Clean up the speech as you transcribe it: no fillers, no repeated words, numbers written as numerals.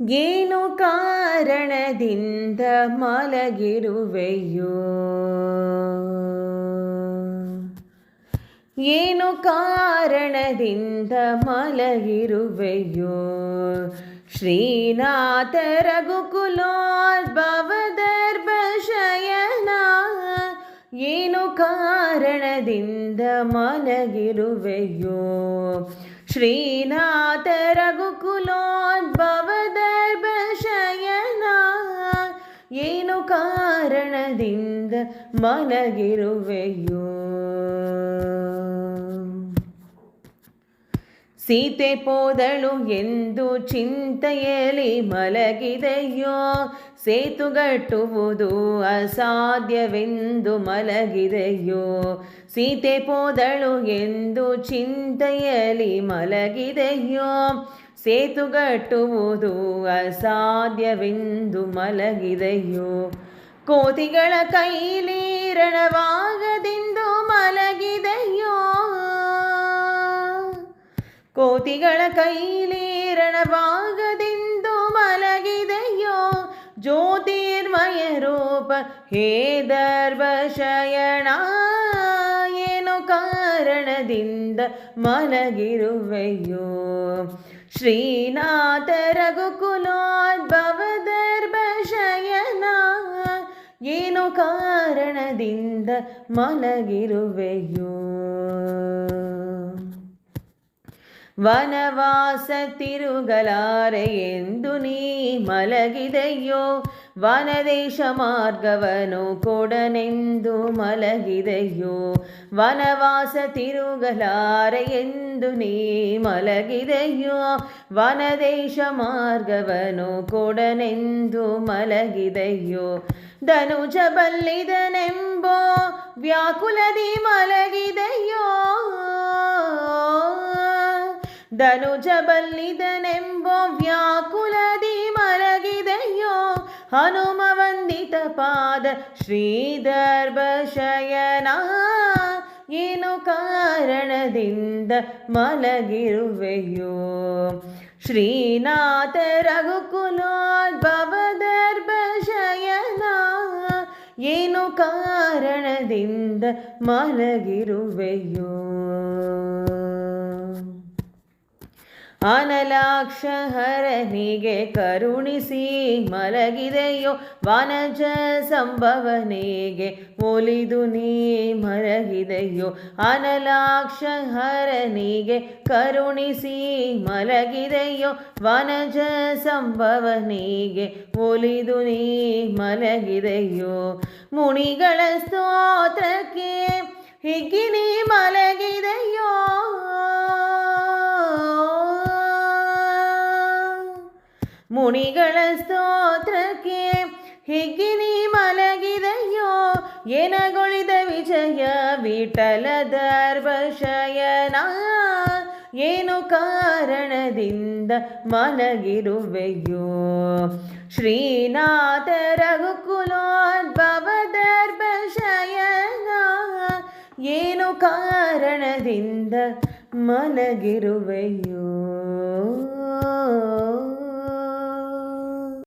ಏನು ಕಾರಣದಿಂದ ಮಲಗಿರುವೆಯೋ? ಏನು ಕಾರಣದಿಂದ ಮಲಗಿರುವೆಯೋ? ಶ್ರೀನಾಥ ರಘುಕುಲೋದ್ಭವದರ್ಭ ಶಯನ. ಏನು ಕಾರಣದಿಂದ ಮಲಗಿರುವೆಯೋ? ಶ್ರೀನಾಥ ರಘುಕುಲೋದ್ಭವದರ್ಭ ಶಯನ. ಏನು ಕಾರಣದಿಂದ ಮಲಗಿರುವೆಯೋ? ಸೀತೆ ಪೋದಳು ಎಂದು ಚಿಂತೆಯಲ್ಲಿ ಮಲಗಿದೆಯೋ? ಸೇತುಗಟ್ಟುವುದು ಅಸಾಧ್ಯವೆಂದು ಮಲಗಿದೆಯೋ? ಸೀತೆ ಪೋದಳು ಎಂದು ಚಿಂತೆಯಲ್ಲಿ ಮಲಗಿದೆಯೋ? ಸೇತುಗಟ್ಟುವುದು ಅಸಾಧ್ಯವೆಂದು ಮಲಗಿದೆಯೋ? ಕೋತಿಗಳ ಕೈಲಿ ರಣವಾಗದೆಂದು ಮಲಗಿದೆಯೋ? ಕೋತಿಗಳ ಕೈಲಿ ರಣವಾಗದೆಂದು ಮಲಗಿದೆಯೋ? ಜ್ಯೋತಿರ್ಮಯ ರೂಪ ಹೇ ದರ್ಭಶಯನ. ಏನು ಕಾರಣದಿಂದ ಮಲಗಿರುವೆಯೋ? ಶ್ರೀನಾಥ ರಘುಕುಲೋದ್ಭವದರ್ಭ ಶಯನ. ಏನು ಕಾರಣದಿಂದ ಮಲಗಿರುವೆಯೋ? ವನವಾಸ ತಿರುಗಲಾರೆ ಎಂದು ನೀ ಮಲಗಿದೆಯೋ? ವನದೇಶ ಮಾರ್ಗವನು ಕೊಡನೆಂದು ಮಲಗಿದೆಯೋ? ವನವಾಸ ತಿರುಗಲಾರೆ ಎಂದು ನೀ ಮಲಗಿದೆಯೋ? ವನದೇಶ ಮಾರ್ಗವನು ಕೊಡನೆಂದು ಮಲಗಿದೆಯೋ? ಧನುಜ ಬಲ್ಲಿದನೆಂಬೋ ವ್ಯಾಕುಲದಿ ಮಲಗಿದೆಯೋ? ಧನುಜ ಬಲ್ಲಿದನೆಂಬೋ ವ್ಯಾಕುಲದಿ ಮಲಗಿದೆಯೋ? ಹನುಮ ವಂದಿತ ಪಾದ ಶ್ರೀದರ್ಭ ಶಯನ. ಏನು ಕಾರಣದಿಂದ ಮಲಗಿರುವೆಯೋ? ಶ್ರೀನಾಥ ರಘುಕುಲೋದ್ಭವದರ್ಭ ಶಯನ. ಏನು ಕಾರಣದಿಂದ ಮಲಗಿರುವೆಯೋ? ಅನಲಾಕ್ಷ ಹರನಿಗೆ ಕರುಣಿಸಿ ಮಲಗಿದೆಯೋ? ವನಜ ಸಂಭವನಿಗೆ ಒಲಿದು ನೀ ಮಲಗಿದೆಯೋ? ಅನಲಾಕ್ಷ ಹರನಿಗೆ ಕರುಣಿಸಿ ಮಲಗಿದೆಯೋ? ವನಜ ಸಂಭವನಿಗೆ ಒಲಿದು ನೀ ಮಲಗಿದೆಯೋ? ಮುನಿಗಳ ಸ್ತೋತ್ರಕ್ಕೆ ಹಿಗ್ಗಿ ನೀ ಮಲಗಿದೆಯೋ? ಮುನಿಗಳ ಸ್ತೋತ್ರಕ್ಕೆ ಹಿಗ್ಗಿ ನೀ ಮಲಗಿದೆಯೋ? ಏನಗೊಳಿದ ವಿಜಯ ವಿಠಲ ದರ್ಭ ಶಯನ. ಏನು ಕಾರಣದಿಂದ ಮಲಗಿರುವೆಯೋ? ಶ್ರೀನಾಥ ರಘುಕುಲೋದ್ಭವದರ್ಭ ಶಯನ. ಏನು ಕಾರಣದಿಂದ ಮಲಗಿರುವೆಯೋ?